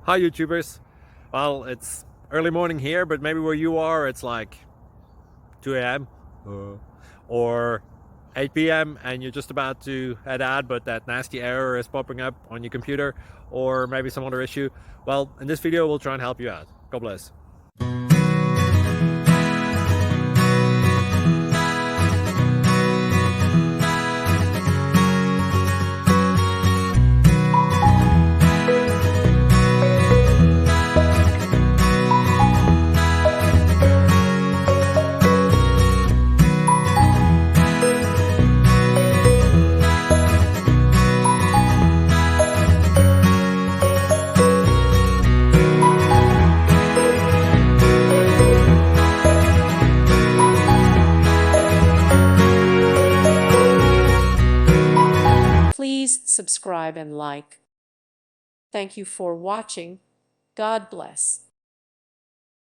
Hi YouTubers. Well, it's early morning here, but maybe where you are it's like 2 a.m. or 8 p.m. and you're just about to head out, but that nasty error is popping up on your computer, or maybe some other issue. Well, in this video we'll try and help you out. God bless. Please subscribe and like. Thank you for watching. God bless.